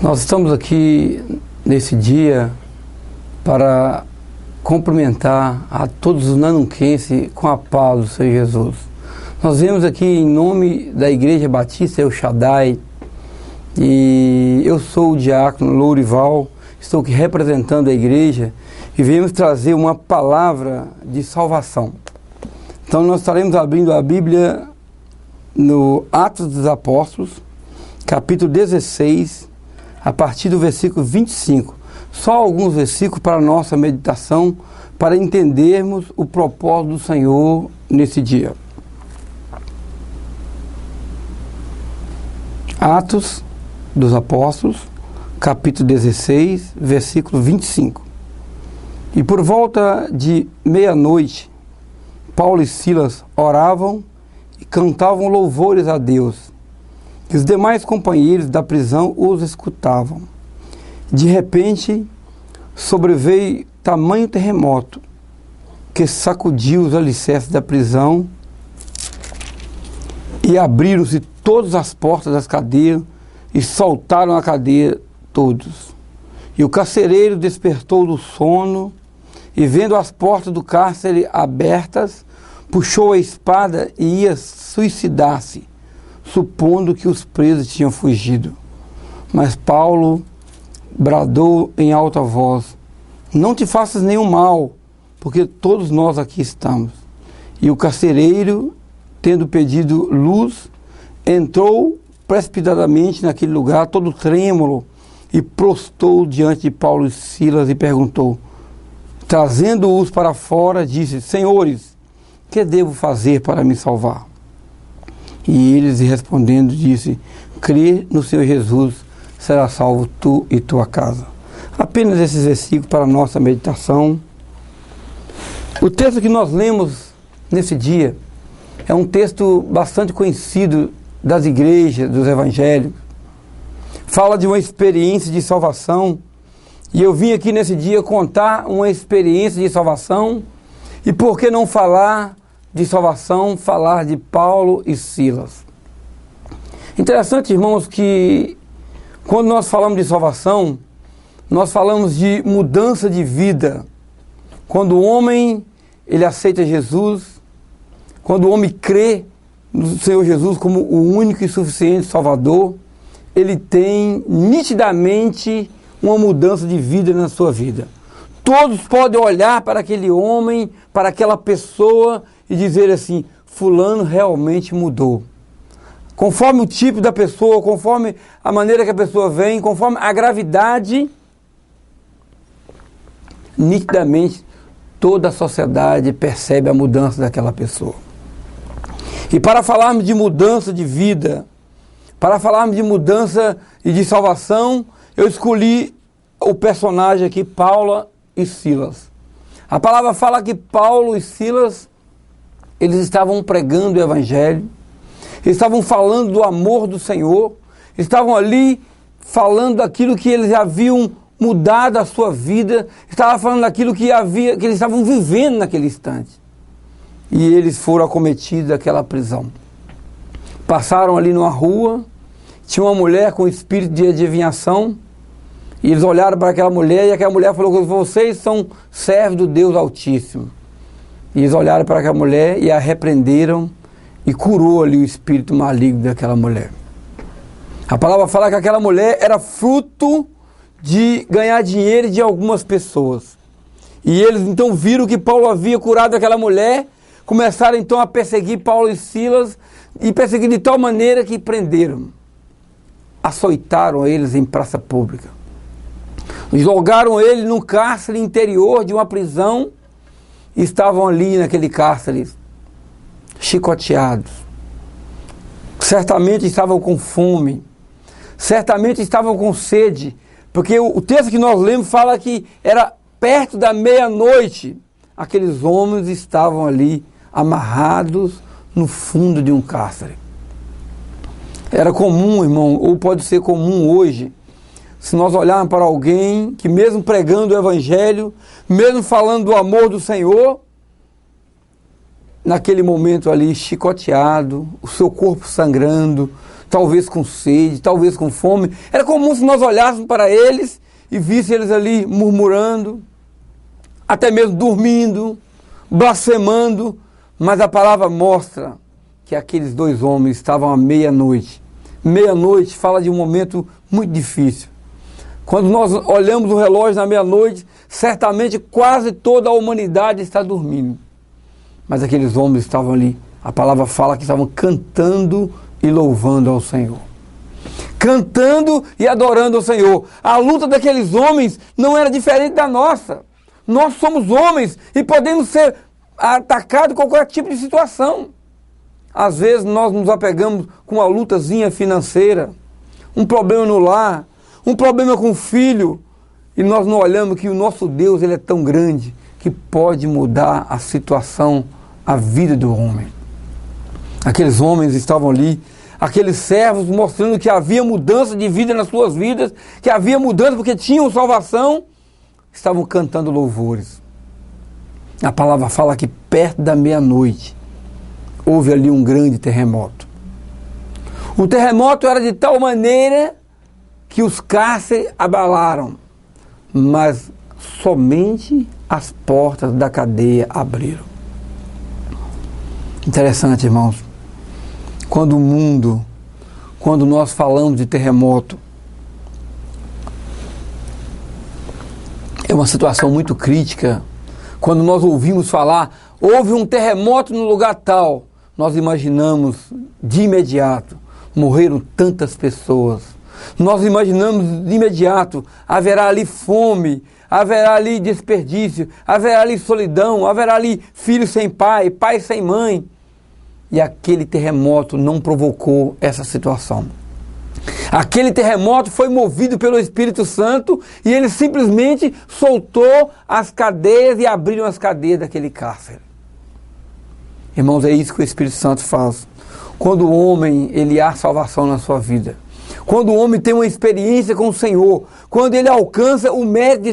Nós estamos aqui nesse dia para cumprimentar a todos os nanuquenses com a paz do Senhor Jesus. Nós viemos aqui em nome da Igreja Batista El Shaddai e eu sou o diácono Lourival, estou aqui representando a igreja e viemos trazer uma palavra de salvação. Então nós estaremos abrindo a Bíblia no Atos dos Apóstolos, capítulo 16, a partir do versículo 25. Só alguns versículos para a nossa meditação, para entendermos o propósito do Senhor nesse dia. Atos dos Apóstolos, capítulo 16, versículo 25. E por volta de meia-noite, Paulo e Silas oravam e cantavam louvores a Deus. E os demais companheiros da prisão os escutavam. De repente, sobreveio tamanho terremoto que sacudiu os alicerces da prisão e abriram-se todas as portas das cadeias e soltaram a cadeia todos. E o carcereiro despertou do sono e, vendo as portas do cárcere abertas, puxou a espada e ia suicidar-se, supondo que os presos tinham fugido. Mas Paulo bradou em alta voz: não te faças nenhum mal, porque todos nós aqui estamos. E o carcereiro, tendo pedido luz, entrou precipitadamente naquele lugar, todo trêmulo, e prostrou diante de Paulo e Silas e perguntou, trazendo-os para fora, disse: Senhores, que devo fazer para me salvar? E eles, respondendo, disse: crê no Senhor Jesus, será salvo tu e tua casa. Apenas esses versículos para a nossa meditação. O texto que nós lemos nesse dia é um texto bastante conhecido das igrejas, dos evangélicos. Fala de uma experiência de salvação. E eu vim aqui nesse dia contar uma experiência de salvação. E por que não falar de salvação, falar de Paulo e Silas? Interessante, irmãos, que quando nós falamos de salvação, nós falamos de mudança de vida. Quando o homem ele aceita Jesus, quando o homem crê no Senhor Jesus como o único e suficiente Salvador, ele tem nitidamente uma mudança de vida na sua vida. Todos podem olhar para aquele homem, para aquela pessoa e dizer assim: fulano realmente mudou. Conforme o tipo da pessoa, conforme a maneira que a pessoa vem, conforme a gravidade, nitidamente toda a sociedade percebe a mudança daquela pessoa. E para falarmos de mudança de vida, para falarmos de mudança e de salvação, eu escolhi o personagem aqui, Paulo e Silas. A palavra fala que Paulo e Silas, eles estavam pregando o evangelho, eles estavam falando do amor do Senhor, estavam ali falando daquilo que eles haviam mudado a sua vida, estavam falando daquilo que eles estavam vivendo naquele instante. E eles foram acometidos daquela prisão. Passaram ali numa rua, tinha uma mulher com espírito de adivinhação, e eles olharam para aquela mulher, e aquela mulher falou: vocês são servos do Deus Altíssimo. E eles olharam para aquela mulher e a repreenderam, e curou ali o espírito maligno daquela mulher. A palavra fala que aquela mulher era fruto de ganhar dinheiro de algumas pessoas. E eles então viram que Paulo havia curado aquela mulher, começaram então a perseguir Paulo e Silas, e perseguiram de tal maneira que prenderam. Açoitaram eles em praça pública. Jogaram ele num cárcere interior de uma prisão, e estavam ali naquele cárcere, chicoteados. Certamente estavam com fome, certamente estavam com sede, porque o texto que nós lemos fala que era perto da meia-noite. Aqueles homens estavam ali amarrados no fundo de um cárcere. Era comum, irmão, ou pode ser comum hoje, se nós olharmos para alguém que mesmo pregando o evangelho, mesmo falando do amor do Senhor, naquele momento ali chicoteado, o seu corpo sangrando, talvez com sede, talvez com fome. Era comum se nós olhássemos para eles e víssemos eles ali murmurando, até mesmo dormindo, blasfemando, mas a palavra mostra que aqueles dois homens estavam à meia-noite. Meia-noite fala de um momento muito difícil. Quando nós olhamos o relógio na meia-noite, certamente quase toda a humanidade está dormindo. Mas aqueles homens estavam ali, a palavra fala que estavam cantando e louvando ao Senhor. Cantando e adorando ao Senhor. A luta daqueles homens não era diferente da nossa. Nós somos homens e podemos ser atacados com qualquer tipo de situação. Às vezes nós nos apegamos com uma lutazinha financeira, um problema no lar, um problema com o filho, e nós não olhamos que o nosso Deus ele é tão grande que pode mudar a situação, a vida do homem. Aqueles homens estavam ali, aqueles servos mostrando que havia mudança de vida nas suas vidas, que havia mudança porque tinham salvação, estavam cantando louvores. A palavra fala que perto da meia-noite houve ali um grande terremoto. O terremoto era de tal maneira que os cárceres abalaram, mas somente as portas da cadeia abriram. Interessante, irmãos. Quando nós falamos de terremoto, é uma situação muito crítica. Quando nós ouvimos falar, houve um terremoto no lugar tal, nós imaginamos de imediato, morreram tantas pessoas. Nós imaginamos de imediato, haverá ali fome, haverá ali desperdício, haverá ali solidão, haverá ali filho sem pai, pai sem mãe. E aquele terremoto não provocou essa situação. Aquele terremoto foi movido pelo Espírito Santo e ele simplesmente soltou as cadeias e abriram as cadeias daquele cárcere. Irmãos, é isso que o Espírito Santo faz. Quando o homem, ele há salvação na sua vida, quando o homem tem uma experiência com o Senhor, quando ele alcança o mérito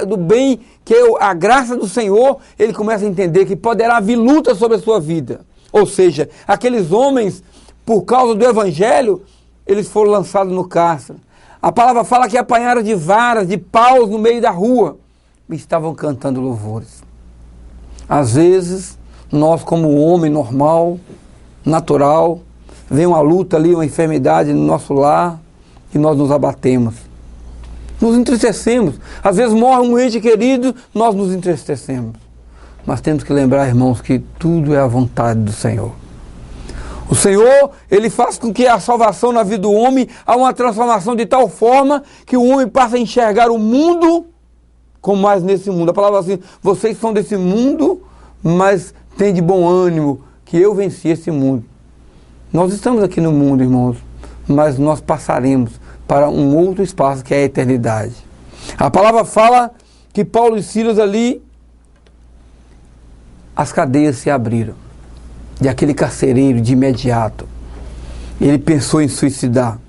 do bem, que é a graça do Senhor, ele começa a entender que poderá vir luta sobre a sua vida. Ou seja, aqueles homens, por causa do Evangelho, eles foram lançados no cárcere. A palavra fala que apanharam de varas, de paus no meio da rua, e estavam cantando louvores. Às vezes, nós como homem normal, natural, vem uma luta ali, uma enfermidade no nosso lar, e nós nos abatemos. Nos entristecemos. Às vezes morre um ente querido, nós nos entristecemos. Mas temos que lembrar, irmãos, que tudo é a vontade do Senhor. O Senhor, ele faz com que a salvação na vida do homem há uma transformação de tal forma que o homem passa a enxergar o mundo como mais nesse mundo. A palavra assim, vocês são desse mundo, mas tem de bom ânimo que eu venci esse mundo. Nós estamos aqui no mundo, irmãos, mas nós passaremos para um outro espaço que é a eternidade. A palavra fala que Paulo e Silas ali, as cadeias se abriram. E aquele carcereiro, de imediato, ele pensou em suicidar.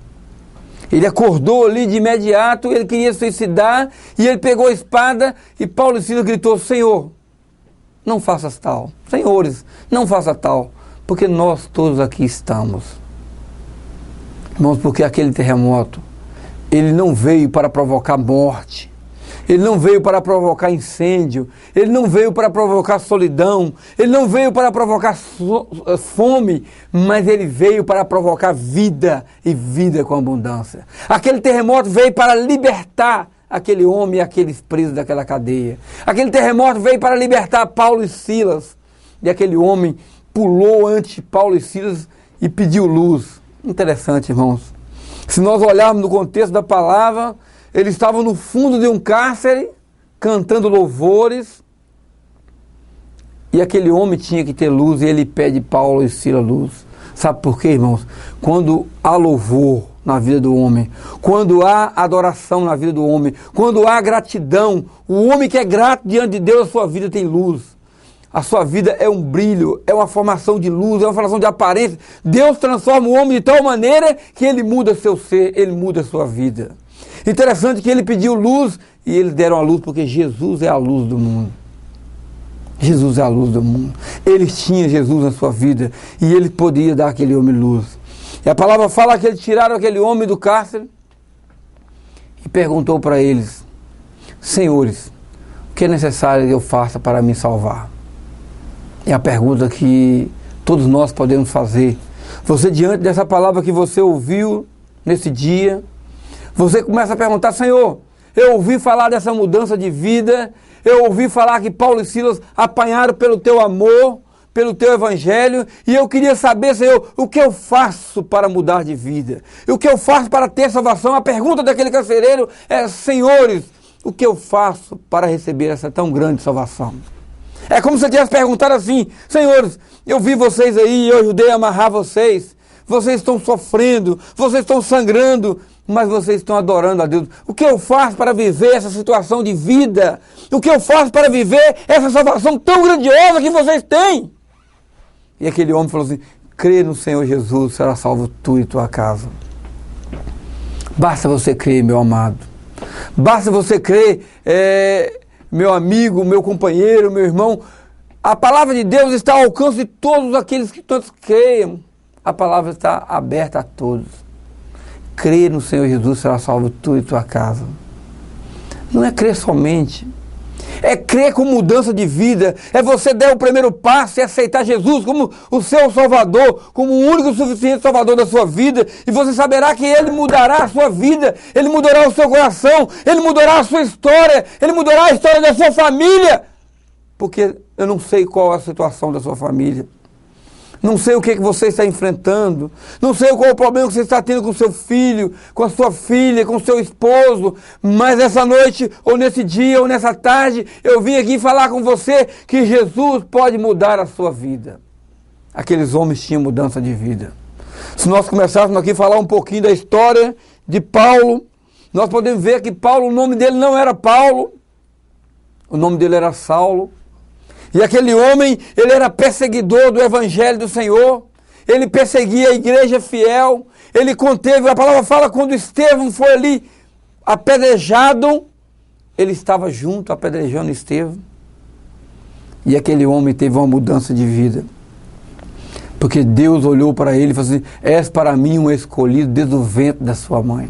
Ele acordou ali de imediato, ele queria suicidar, e ele pegou a espada, e Paulo e Silas gritou, Senhor, não faças tal. Senhores, não faça tal, porque nós todos aqui estamos. Irmãos, porque aquele terremoto, ele não veio para provocar morte. Ele não veio para provocar incêndio, ele não veio para provocar solidão, ele não veio para provocar fome, mas ele veio para provocar vida e vida com abundância. Aquele terremoto veio para libertar aquele homem e aqueles presos daquela cadeia. Aquele terremoto veio para libertar Paulo e Silas. E aquele homem pulou ante Paulo e Silas e pediu luz. Interessante, irmãos. Se nós olharmos no contexto da palavra, eles estavam no fundo de um cárcere, cantando louvores, e aquele homem tinha que ter luz, e ele pede Paulo e Silas luz. Sabe por quê, irmãos? Quando há louvor na vida do homem, quando há adoração na vida do homem, quando há gratidão, o homem que é grato diante de Deus, a sua vida tem luz. A sua vida é um brilho, é uma formação de luz, é uma formação de aparência. Deus transforma o homem de tal maneira que ele muda seu ser, ele muda a sua vida. Interessante que ele pediu luz e eles deram a luz porque Jesus é a luz do mundo. Jesus é a luz do mundo. Eles tinham Jesus na sua vida e ele podia dar àquele homem luz. E a palavra fala que eles tiraram aquele homem do cárcere e perguntou para eles: senhores, o que é necessário que eu faça para me salvar? É a pergunta que todos nós podemos fazer. Você, diante dessa palavra que você ouviu nesse dia, você começa a perguntar: Senhor, eu ouvi falar dessa mudança de vida, eu ouvi falar que Paulo e Silas apanharam pelo teu amor, pelo teu evangelho, e eu queria saber, Senhor, o que eu faço para mudar de vida? O que eu faço para ter salvação? A pergunta daquele carcereiro é: senhores, o que eu faço para receber essa tão grande salvação? É como se eu tivesse perguntado assim: senhores, eu vi vocês aí, eu ajudei a amarrar vocês, vocês estão sofrendo, vocês estão sangrando, mas vocês estão adorando a Deus. O que eu faço para viver essa situação de vida? O que eu faço para viver essa salvação tão grandiosa que vocês têm? E aquele homem falou assim: crê no Senhor Jesus, será salvo tu e tua casa. Basta você crer, meu amado. Basta você crer, meu amigo, meu companheiro, meu irmão. A palavra de Deus está ao alcance de todos aqueles que todos creiam. A palavra está aberta a todos. Crer no Senhor Jesus, será salvo tu e tua casa. Não é crer somente. É crer com mudança de vida. É você dar o primeiro passo e aceitar Jesus como o seu Salvador, como o único e suficiente Salvador da sua vida. E você saberá que Ele mudará a sua vida, Ele mudará o seu coração, Ele mudará a sua história, Ele mudará a história da sua família. Porque eu não sei qual é a situação da sua família. Não sei o que você está enfrentando. Não sei qual é o problema que você está tendo com seu filho, com a sua filha, com o seu esposo. Mas essa noite, ou nesse dia, ou nessa tarde, eu vim aqui falar com você que Jesus pode mudar a sua vida. Aqueles homens tinham mudança de vida. Se nós começássemos aqui a falar um pouquinho da história de Paulo, nós podemos ver que Paulo, o nome dele não era Paulo. O nome dele era Saulo. E aquele homem, ele era perseguidor do evangelho do Senhor, ele perseguia a igreja fiel, ele conteve, a palavra fala, quando Estevão foi ali apedrejado, ele estava junto apedrejando Estevão. E aquele homem teve uma mudança de vida, porque Deus olhou para ele e falou assim: és para mim um escolhido desde o ventre da sua mãe.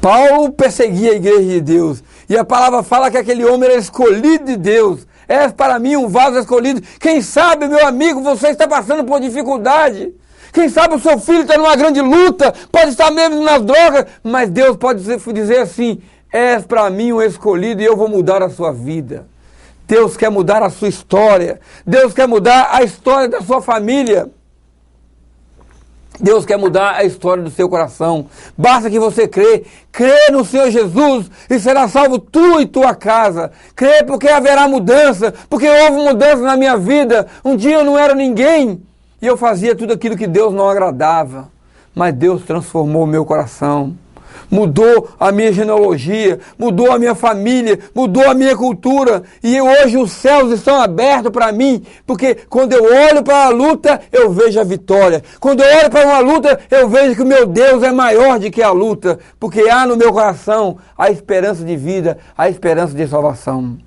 Paulo perseguia a igreja de Deus, e a palavra fala que aquele homem era escolhido de Deus. És para mim um vaso escolhido. Quem sabe, meu amigo, você está passando por dificuldade. Quem sabe o seu filho está numa grande luta, pode estar mesmo nas drogas, mas Deus pode dizer assim: és para mim um escolhido e eu vou mudar a sua vida. Deus quer mudar a sua história. Deus quer mudar a história da sua família. Deus quer mudar a história do seu coração. Basta que você crê no Senhor Jesus e será salvo tu e tua casa. Crê porque haverá mudança, porque houve mudança na minha vida. Um dia eu não era ninguém e eu fazia tudo aquilo que Deus não agradava. Mas Deus transformou o meu coração. Mudou a minha genealogia, mudou a minha família, mudou a minha cultura. E hoje os céus estão abertos para mim, porque quando eu olho para a luta, eu vejo a vitória. Quando eu olho para uma luta, eu vejo que o meu Deus é maior do que a luta, porque há no meu coração a esperança de vida, a esperança de salvação.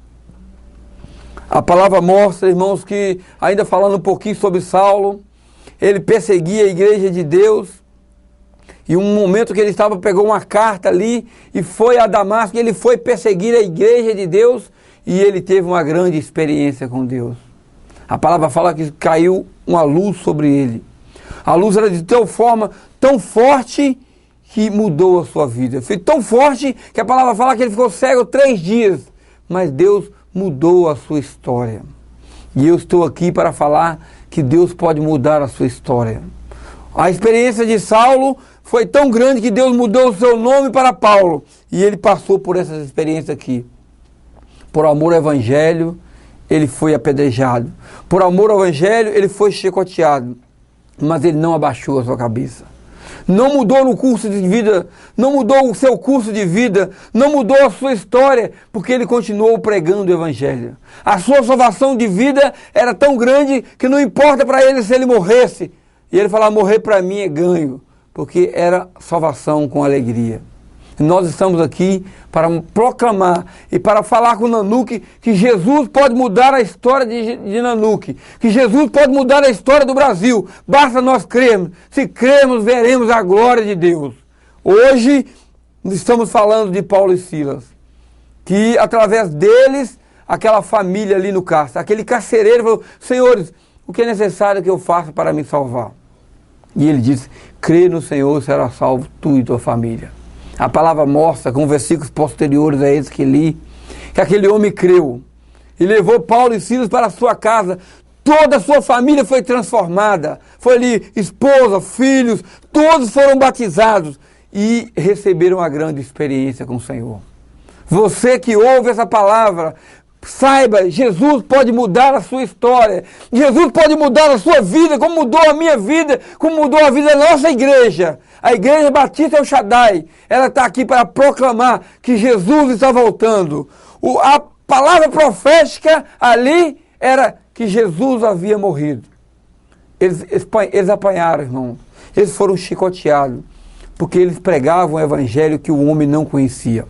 A palavra mostra, irmãos, que ainda falando um pouquinho sobre Saulo, ele perseguia a igreja de Deus. E um momento que ele pegou uma carta ali e foi a Damasco, ele foi perseguir a igreja de Deus e ele teve uma grande experiência com Deus. A palavra fala que caiu uma luz sobre ele. A luz era de tal forma, tão forte, que mudou a sua vida. Foi tão forte que a palavra fala que ele ficou cego 3 dias. Mas Deus mudou a sua história. E eu estou aqui para falar que Deus pode mudar a sua história. A experiência de Saulo foi tão grande que Deus mudou o seu nome para Paulo. E ele passou por essa experiência aqui. Por amor ao evangelho, ele foi apedrejado. Por amor ao evangelho, ele foi chicoteado. Mas ele não abaixou a sua cabeça. Não mudou no curso de vida, não mudou o seu curso de vida, não mudou a sua história, porque ele continuou pregando o evangelho. A sua salvação de vida era tão grande que não importa para ele se ele morresse. E ele falava: morrer para mim é ganho. Porque era salvação com alegria. Nós estamos aqui para proclamar e para falar com Nanuque que Jesus pode mudar a história de Nanuque, que Jesus pode mudar a história do Brasil. Basta nós crermos. Se crermos, veremos a glória de Deus. Hoje estamos falando de Paulo e Silas, que através deles, aquela família ali no cárcere, aquele carcereiro falou: senhores, o que é necessário que eu faça para me salvar? E ele disse: crê no Senhor, será salvo tu e tua família. A palavra mostra, com versículos posteriores a esse que li, que aquele homem creu e levou Paulo e Silas para a sua casa. Toda a sua família foi transformada. Foi ali esposa, filhos, todos foram batizados e receberam uma grande experiência com o Senhor. Você que ouve essa palavra, saiba, Jesus pode mudar a sua história. Jesus pode mudar a sua vida, como mudou a minha vida, como mudou a vida da nossa igreja. A Igreja Batista El Shaddai, ela está aqui para proclamar que Jesus está voltando. A palavra profética ali era que Jesus havia morrido. Eles apanharam, irmão. Eles foram chicoteados, porque eles pregavam o evangelho que o homem não conhecia.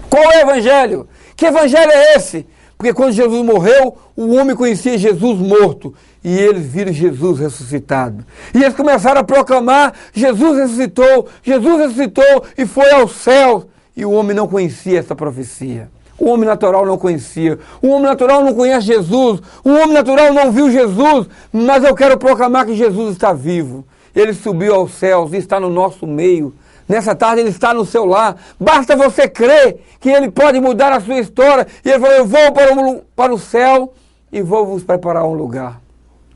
Qual é o evangelho? Que evangelho é esse? Porque quando Jesus morreu, o homem conhecia Jesus morto. E eles viram Jesus ressuscitado. E eles começaram a proclamar: Jesus ressuscitou e foi ao céu. E o homem não conhecia essa profecia. O homem natural não conhecia. O homem natural não conhece Jesus. O homem natural não viu Jesus. Mas eu quero proclamar que Jesus está vivo. Ele subiu aos céus e está no nosso meio. Nessa tarde ele está no seu lar. Basta você crer que ele pode mudar a sua história. E ele falou: eu vou para o céu e vou vos preparar um lugar.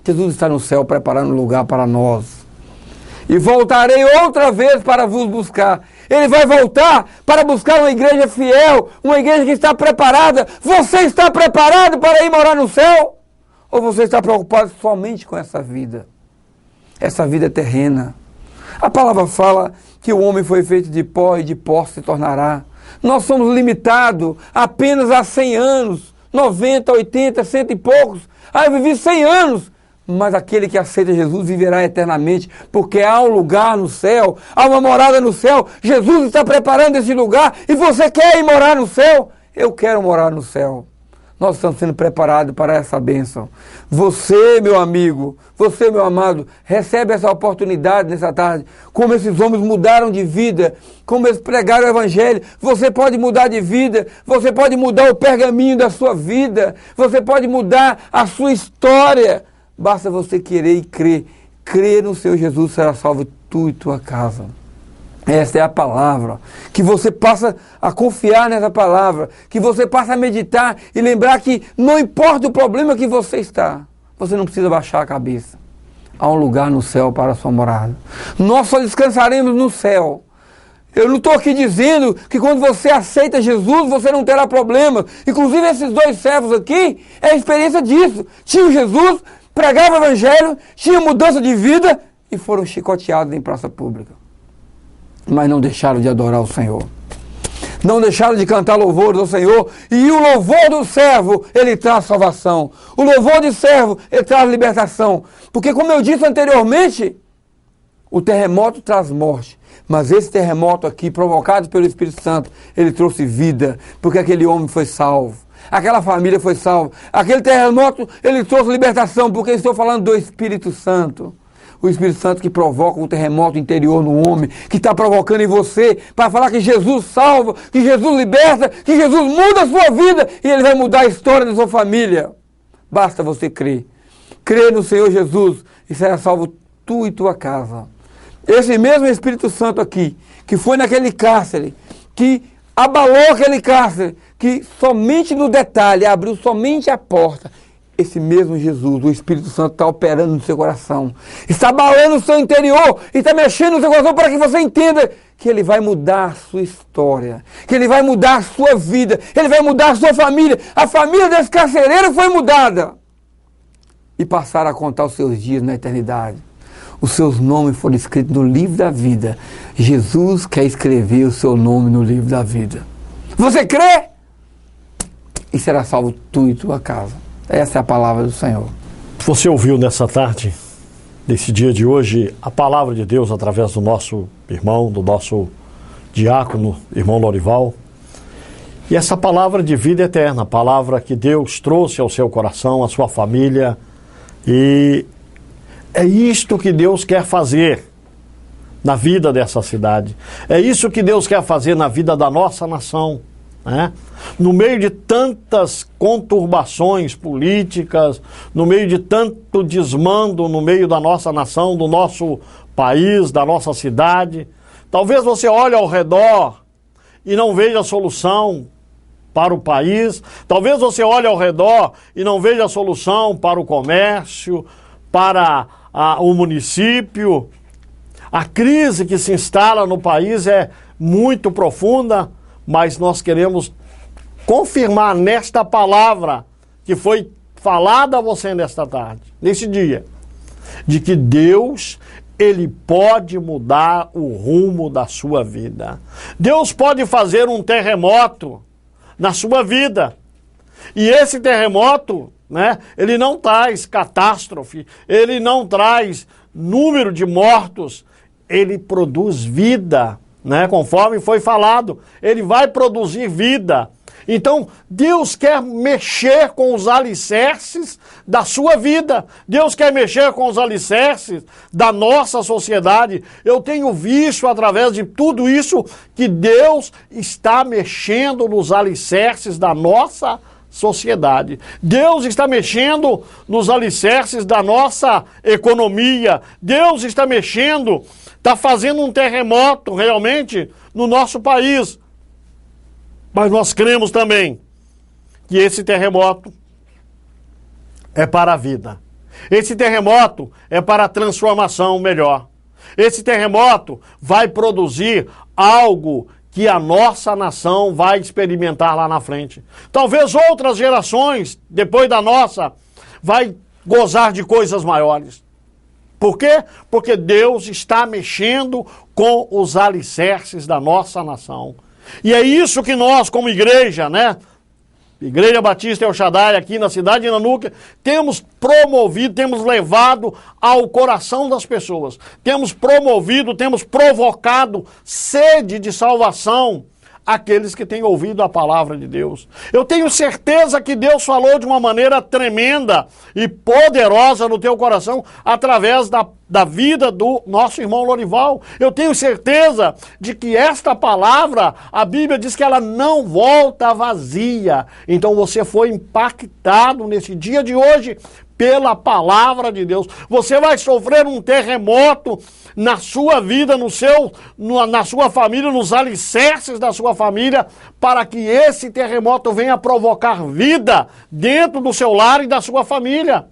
Jesus está no céu preparando um lugar para nós. E voltarei outra vez para vos buscar. Ele vai voltar para buscar uma igreja fiel, uma igreja que está preparada. Você está preparado para ir morar no céu? Ou você está preocupado somente com essa vida? Essa vida terrena. A palavra fala que o homem foi feito de pó e de pó se tornará. Nós somos limitados apenas a 100 anos, 90, 80, 100 e poucos. Eu vivi 100 anos. Mas aquele que aceita Jesus viverá eternamente, porque há um lugar no céu, há uma morada no céu. Jesus está preparando esse lugar e você quer ir morar no céu? Eu quero morar no céu. Nós estamos sendo preparados para essa bênção. Você, meu amigo, você, meu amado, recebe essa oportunidade nessa tarde. Como esses homens mudaram de vida, como eles pregaram o evangelho. Você pode mudar de vida, você pode mudar o pergaminho da sua vida, você pode mudar a sua história. Basta você querer e crer. Crer no Senhor Jesus, será salvo tu e tua casa. Essa é a palavra. Que você passa a confiar nessa palavra. Que você passa a meditar e lembrar que não importa o problema que você está, você não precisa baixar a cabeça. Há um lugar no céu para a sua morada. Nós só descansaremos no céu. Eu não estou aqui dizendo que quando você aceita Jesus, você não terá problemas. Inclusive esses dois servos aqui, é a experiência disso. Tinham Jesus, pregavam o evangelho, tinham mudança de vida e foram chicoteados em praça pública. Mas não deixaram de adorar o Senhor. Não deixaram de cantar louvores ao Senhor. E o louvor do servo, ele traz salvação. O louvor de servo, ele traz libertação. Porque como eu disse anteriormente, o terremoto traz morte. Mas esse terremoto aqui, provocado pelo Espírito Santo, ele trouxe vida. Porque aquele homem foi salvo. Aquela família foi salva. Aquele terremoto, ele trouxe libertação, porque eu estou falando do Espírito Santo. O Espírito Santo que provoca um terremoto interior no homem, que está provocando em você, para falar que Jesus salva, que Jesus liberta, que Jesus muda a sua vida, e Ele vai mudar a história da sua família. Basta você crer. Crer no Senhor Jesus, e será salvo tu e tua casa. Esse mesmo Espírito Santo aqui, que foi naquele cárcere, que abalou aquele cárcere, que somente no detalhe abriu somente a porta. Esse mesmo Jesus, o Espírito Santo está operando no seu coração, está abalando o seu interior, e está mexendo no seu coração para que você entenda que Ele vai mudar a sua história, que Ele vai mudar a sua vida, Ele vai mudar a sua família. A família desse carcereiro foi mudada e passaram a contar os seus dias na eternidade. Os seus nomes foram escritos no livro da vida. Jesus quer escrever o seu nome no livro da vida. Você crê? E será salvo tu e tua casa. Essa é a palavra do Senhor. Você ouviu nessa tarde, nesse dia de hoje, a palavra de Deus através do nosso irmão, do nosso diácono, irmão Lorival. E essa palavra de vida eterna, a palavra que Deus trouxe ao seu coração, à sua família, e é isto que Deus quer fazer na vida dessa cidade. É isso que Deus quer fazer na vida da nossa nação, né? No meio de tantas conturbações políticas, no meio de tanto desmando no meio da nossa nação, do nosso país, da nossa cidade, talvez você olhe ao redor e não veja solução para o país, talvez você olhe ao redor e não veja solução para o comércio, para o município. A crise que se instala no país é muito profunda, mas nós queremos confirmar nesta palavra que foi falada a você nesta tarde, nesse dia, de que Deus, Ele pode mudar o rumo da sua vida. Deus pode fazer um terremoto na sua vida. E esse terremoto, né, ele não traz catástrofe, ele não traz número de mortos, ele produz vida, né, conforme foi falado, ele vai produzir vida. Então, Deus quer mexer com os alicerces da sua vida. Deus quer mexer com os alicerces da nossa sociedade. Eu tenho visto através de tudo isso que Deus está mexendo nos alicerces da nossa sociedade. Deus está mexendo nos alicerces da nossa economia. Deus está mexendo, está fazendo um terremoto realmente no nosso país. Mas nós cremos também que esse terremoto é para a vida. Esse terremoto é para a transformação melhor. Esse terremoto vai produzir algo que a nossa nação vai experimentar lá na frente. Talvez outras gerações, depois da nossa, vai gozar de coisas maiores. Por quê? Porque Deus está mexendo com os alicerces da nossa nação. E é isso que nós, como igreja, né? Igreja Batista El Shaddai, aqui na cidade de Nanuque, temos promovido, temos levado ao coração das pessoas. Temos promovido, temos provocado sede de salvação àqueles que têm ouvido a palavra de Deus. Eu tenho certeza que Deus falou de uma maneira tremenda e poderosa no teu coração através da vida do nosso irmão Lorival. Eu tenho certeza de que esta palavra, a Bíblia diz que ela não volta vazia. Então você foi impactado nesse dia de hoje pela palavra de Deus. Você vai sofrer um terremoto na sua vida, na sua família, nos alicerces da sua família, para que esse terremoto venha provocar vida dentro do seu lar e da sua família.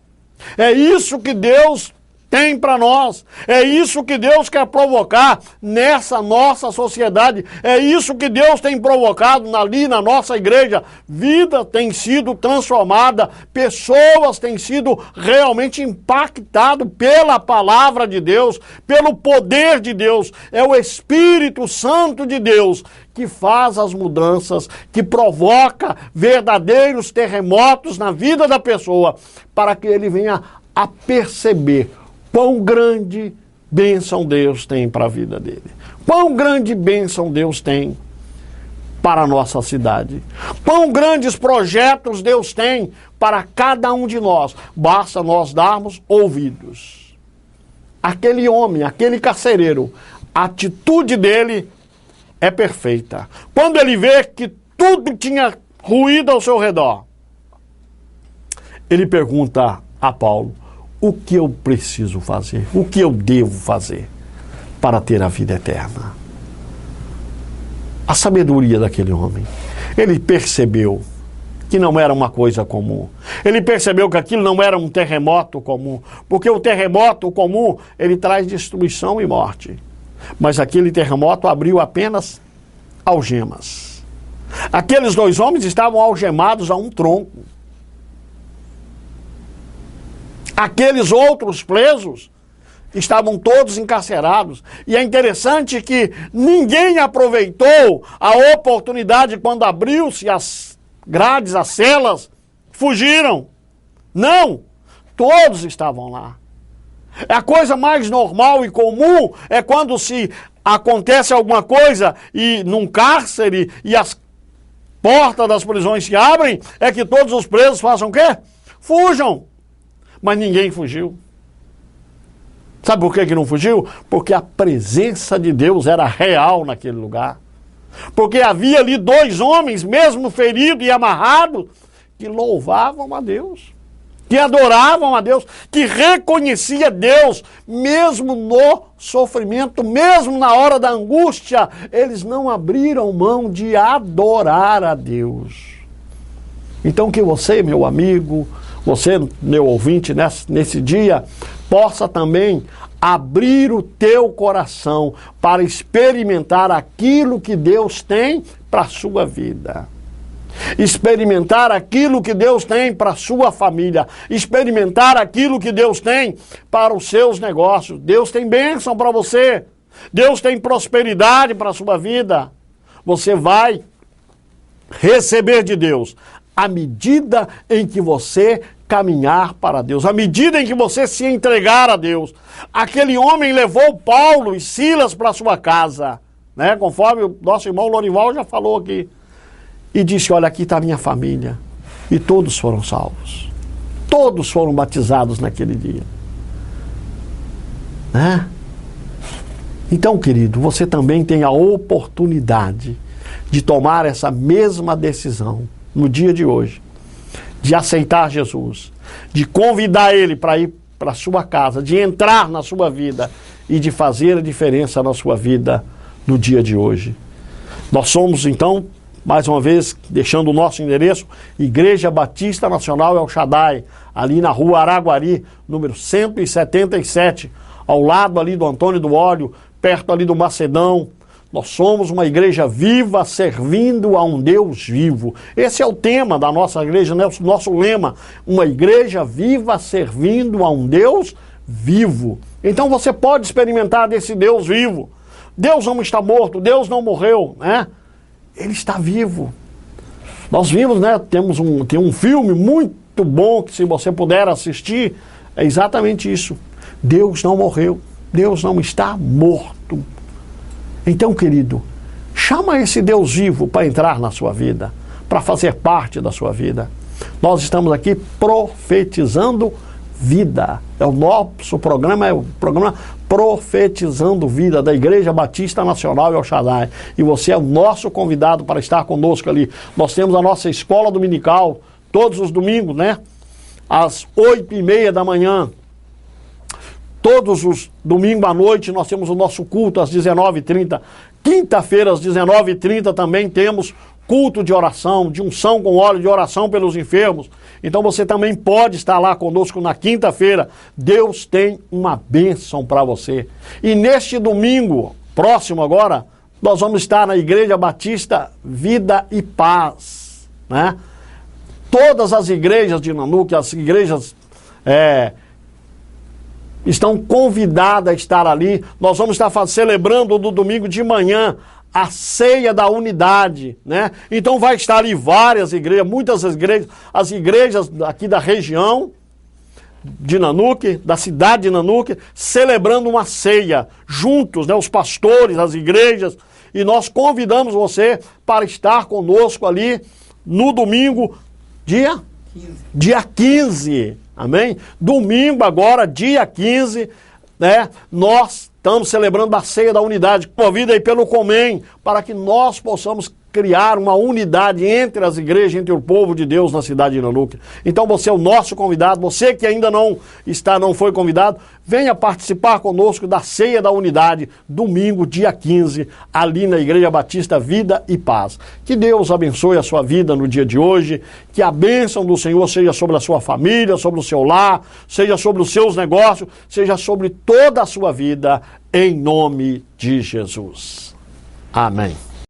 É isso que Deus tem para nós. É isso que Deus quer provocar nessa nossa sociedade. É isso que Deus tem provocado ali na nossa igreja. Vida tem sido transformada, pessoas têm sido realmente impactadas pela palavra de Deus, pelo poder de Deus. É o Espírito Santo de Deus que faz as mudanças, que provoca verdadeiros terremotos na vida da pessoa, para que ele venha a perceber quão grande bênção Deus tem para a vida dele. Quão grande bênção Deus tem para a nossa cidade. Quão grandes projetos Deus tem para cada um de nós. Basta nós darmos ouvidos. Aquele homem, aquele carcereiro, a atitude dele é perfeita. Quando ele vê que tudo tinha ruído ao seu redor, ele pergunta a Paulo: o que eu preciso fazer? O que eu devo fazer para ter a vida eterna? A sabedoria daquele homem. Ele percebeu que não era uma coisa comum. Ele percebeu que aquilo não era um terremoto comum. Porque o terremoto comum, ele traz destruição e morte. Mas aquele terremoto abriu apenas algemas. Aqueles dois homens estavam algemados a um tronco. Aqueles outros presos estavam todos encarcerados. E é interessante que ninguém aproveitou a oportunidade quando abriu-se as grades, as celas, fugiram. Não, todos estavam lá. A coisa mais normal e comum é quando se acontece alguma coisa e num cárcere e as portas das prisões se abrem, é que todos os presos façam o quê? Fujam. Mas ninguém fugiu. Sabe por que não fugiu? Porque a presença de Deus era real naquele lugar. Porque havia ali 2 homens, mesmo feridos e amarrados, que louvavam a Deus, que adoravam a Deus, que reconhecia Deus, mesmo no sofrimento, mesmo na hora da angústia, eles não abriram mão de adorar a Deus. Então que você, meu amigo, você, meu ouvinte, nesse dia, possa também abrir o teu coração para experimentar aquilo que Deus tem para a sua vida. Experimentar aquilo que Deus tem para a sua família. Experimentar aquilo que Deus tem para os seus negócios. Deus tem bênção para você. Deus tem prosperidade para a sua vida. Você vai receber de Deus à medida em que você caminhar para Deus, à medida em que você se entregar a Deus. Aquele homem levou Paulo e Silas para sua casa, né? Conforme o nosso irmão Lorival já falou aqui. E disse, olha, aqui está a minha família. E todos foram salvos. Todos foram batizados naquele dia. Né? Então, querido, você também tem a oportunidade de tomar essa mesma decisão no dia de hoje, de aceitar Jesus, de convidar Ele para ir para a sua casa, de entrar na sua vida e de fazer a diferença na sua vida no dia de hoje. Nós somos, então, mais uma vez, deixando o nosso endereço, Igreja Batista Nacional El Shaddai, ali na rua Araguari, número 177, ao lado ali do Antônio do Óleo, perto ali do Macedão. Nós somos uma igreja viva, servindo a um Deus vivo. Esse é o tema da nossa igreja, né? O nosso lema, uma igreja viva, servindo a um Deus vivo. Então você pode experimentar desse Deus vivo. Deus não está morto, Deus não morreu, né? Ele está vivo. Nós vimos, né? Tem um filme muito bom que, se você puder assistir, é exatamente isso. Deus não morreu, Deus não está morto. Então, querido, chama esse Deus vivo para entrar na sua vida, para fazer parte da sua vida. Nós estamos aqui profetizando vida. O nosso programa é o programa Profetizando Vida, da Igreja Batista Nacional El Shaddai. E você é o nosso convidado para estar conosco ali. Nós temos a nossa escola dominical, todos os domingos, né? Às 8h30 da manhã. Todos os domingos à noite nós temos o nosso culto às 19h30. Quinta-feira às 19h30 também temos culto de oração, de unção com óleo, de oração pelos enfermos. Então você também pode estar lá conosco na quinta-feira. Deus tem uma bênção para você. E neste domingo, próximo agora, nós vamos estar na Igreja Batista Vida e Paz, né? Todas as igrejas de Nanuque, as igrejas estão convidadas a estar ali. Nós vamos estar celebrando no domingo de manhã a ceia da unidade, né? Então vai estar ali várias igrejas, muitas igrejas, as igrejas aqui da região de Nanuque, da cidade de Nanuque, celebrando uma ceia juntos, né? Os pastores, as igrejas, e nós convidamos você para estar conosco ali no domingo, dia 15. Amém? Domingo agora, dia 15, né? Nós estamos celebrando a ceia da unidade, convida aí pelo Comem, para que nós possamos criar uma unidade entre as igrejas, entre o povo de Deus na cidade de Nanuque. Então você é o nosso convidado, você que ainda não foi convidado, venha participar conosco da ceia da unidade, domingo, dia 15, ali na Igreja Batista Vida e Paz. Que Deus abençoe a sua vida no dia de hoje, que a bênção do Senhor seja sobre a sua família, sobre o seu lar, seja sobre os seus negócios, seja sobre toda a sua vida, em nome de Jesus. Amém.